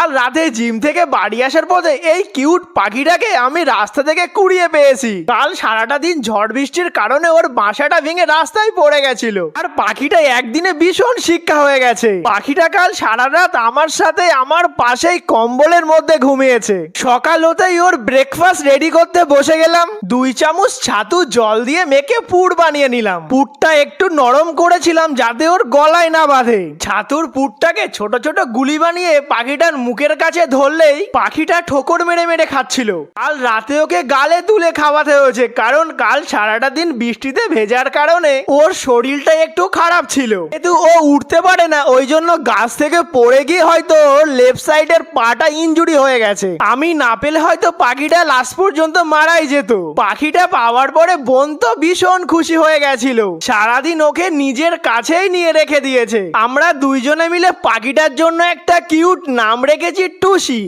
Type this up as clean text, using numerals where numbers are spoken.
কাল রাতে জিম থেকে বাড়ি আসার পথে এই কিউট পাখিটাকে আমি রাস্তা থেকে কুড়িয়ে পেয়েছি। কাল সারাটা দিন ঝড় বৃষ্টির কারণে ওর বাসাটা ভেঙে রাস্তায় পড়ে গেছিল, আর পাখিটা একদিনে ভীষণ শিক্ষা হয়ে গেছে। পাখিটা কাল সারা রাত আমার সাথে আমার পাশেই কম্বলের মধ্যে ঘুমিয়েছে। সকাল হতেই ওর ব্রেকফাস্ট রেডি করতে বসে গেলাম। 2 চামচ ছাতু জল দিয়ে মেখে পুর বানিয়ে নিলাম। পুরটা একটু নরম করেছিলাম যাতে ওর গলায় না বাঁধে। ছাতুর পুরটাকে ছোট ছোট গুলি বানিয়ে পাখিটার মুখের কাছে ধরলেই পাখিটা ঠোকর মেরে মেরে খাচ্ছিল। কাল রাতে ওকে গালে তুলে খাওয়াতে হয়েছে, কারণ কাল সারাটা দিন বৃষ্টিতে ভেজার কারণে ওর শরীরটা একটু খারাপ ছিল। কিন্তু ও উঠতে পারে না, ওই জন্য গাছ থেকে পড়ে গিয়ে হয়তো ওর লেফট সাইডের পাটা ইনজুরি হয়ে গেছে। আমি না পেলে হয়তো পাখিটা লাস্ট পর্যন্ত মারাই যেত। পাখিটা পাওয়ার পরে বোন তো ভীষণ খুশি হয়ে গেছিল, সারাদিন ওকে নিজের কাছেই নিয়ে রেখে দিয়েছে। আমরা দুইজনে মিলে পাখিটার জন্য একটা কিউট নাম রেখেছি টুসি।